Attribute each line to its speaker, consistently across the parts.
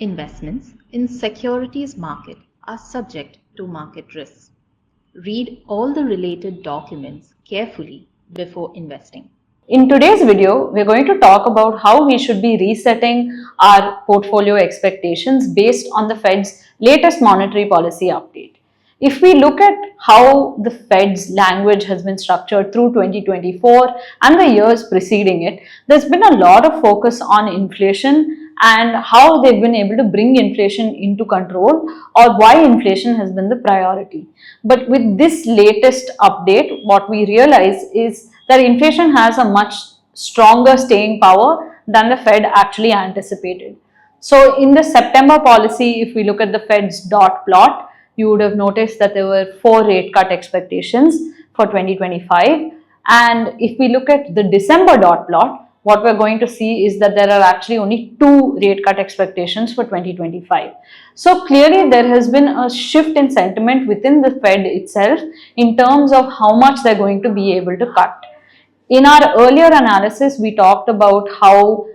Speaker 1: Investments in securities market are subject to market risks. Read all the related documents carefully before investing.
Speaker 2: In today's video, we're going to talk about how we should be resetting our portfolio expectations based on the Fed's latest monetary policy update. If we look at how the Fed's language has been structured through 2024 and the years preceding it, there's been a lot of focus on inflation and how they've been able to bring inflation into control or why inflation has been the priority. But with this latest update, what we realize is that inflation has a much stronger staying power than the Fed actually anticipated. So in the September policy, if we look at the Fed's dot plot, you would have noticed that there were 4 rate cut expectations for 2025. And if we look at the December dot plot, what we're going to see is that there are actually only 2 rate cut expectations for 2025. So clearly there has been a shift in sentiment within the Fed itself in terms of how much they're going to be able to cut. In our earlier analysis, we talked about how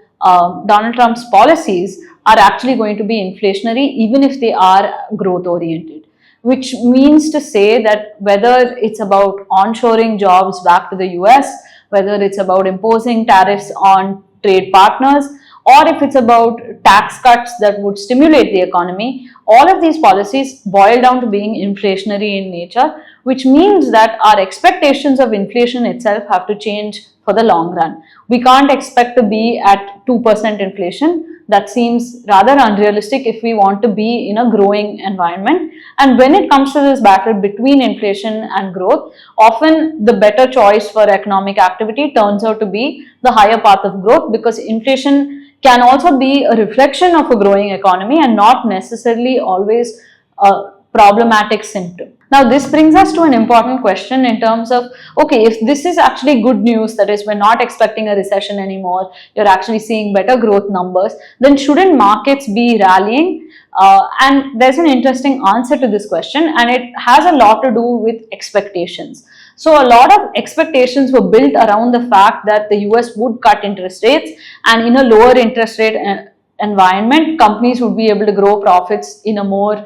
Speaker 2: Donald Trump's policies are actually going to be inflationary even if they are growth oriented, which means to say that whether it's about onshoring jobs back to the US, whether it's about imposing tariffs on trade partners, or if it's about tax cuts that would stimulate the economy, all of these policies boil down to being inflationary in nature, which means that our expectations of inflation itself have to change for the long run. We can't expect to be at 2% inflation. That seems rather unrealistic if we want to be in a growing environment. And when it comes to this battle between inflation and growth, often the better choice for economic activity turns out to be the higher path of growth, because inflation can also be a reflection of a growing economy and not necessarily always a problematic symptom. Now, this brings us to an important question in terms of, okay, if this is actually good news, that is, we're not expecting a recession anymore, you're actually seeing better growth numbers, then shouldn't markets be rallying? And there's an interesting answer to this question, and it has a lot to do with expectations. So a lot of expectations were built around the fact that the US would cut interest rates, and in a lower interest rate environment, companies would be able to grow profits in a more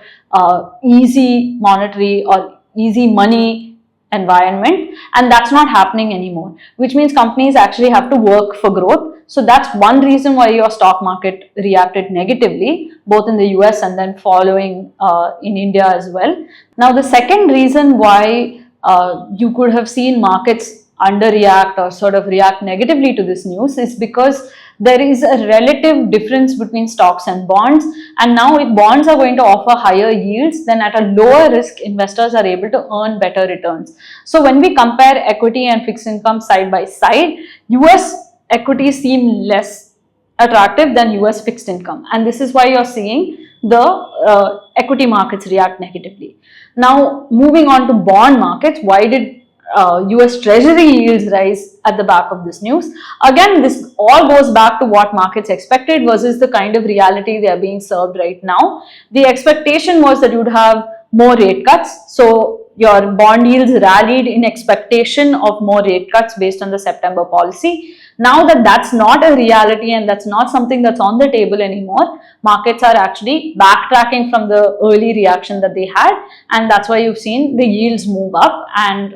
Speaker 2: easy monetary or easy money environment, and that's not happening anymore, which means companies actually have to work for growth. So that's one reason why your stock market reacted negatively, both in the US and then following in India as well. Now, the second reason why you could have seen markets underreact or sort of react negatively to this news is because there is a relative difference between stocks and bonds. And now if bonds are going to offer higher yields, then at a lower risk, investors are able to earn better returns. So when we compare equity and fixed income side by side, US equities seem less attractive than US fixed income. And this is why you're seeing the equity markets react negatively. Now, moving on to bond markets, why did US Treasury yields rise at the back of this news? Again, this all goes back to what markets expected versus the kind of reality they are being served right now. The expectation was that you'd have more rate cuts. So your bond yields rallied in expectation of more rate cuts based on the September policy. Now that that's not a reality and that's not something that's on the table anymore, markets are actually backtracking from the early reaction that they had, and that's why you've seen the yields move up, and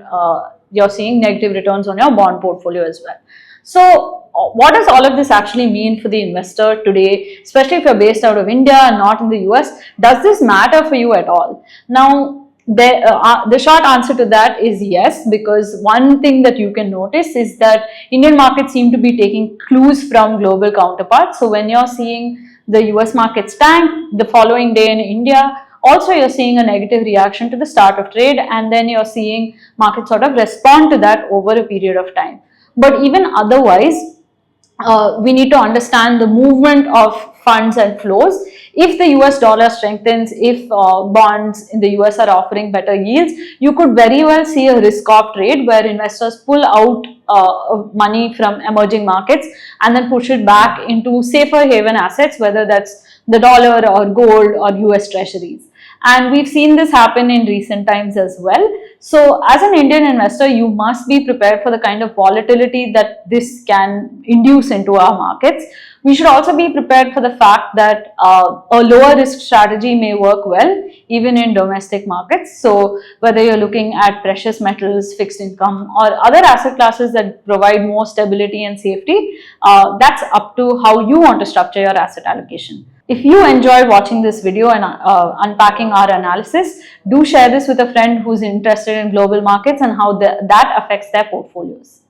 Speaker 2: you're seeing negative returns on your bond portfolio as well. So what does all of this actually mean for the investor today, especially if you're based out of India and not in the US? Does this matter for you at all? Now, the short answer to that is yes, because one thing that you can notice is that Indian markets seem to be taking clues from global counterparts. So when you're seeing the US markets tank the following day in India, also you're seeing a negative reaction to the start of trade, and then you're seeing markets sort of respond to that over a period of time. But even otherwise, we need to understand the movement of funds and flows. If the US dollar strengthens, if bonds in the US are offering better yields, you could very well see a risk-off trade where investors pull out money from emerging markets and then push it back into safer haven assets, whether that's the dollar or gold or US treasuries. And we've seen this happen in recent times as well. So as an Indian investor, you must be prepared for the kind of volatility that this can induce into our markets. We should also be prepared for the fact that a lower risk strategy may work well even in domestic markets. So whether you're looking at precious metals, fixed income, or other asset classes that provide more stability and safety, that's up to how you want to structure your asset allocation. If you enjoyed watching this video and unpacking our analysis, do share this with a friend who's interested in global markets and how that affects their portfolios.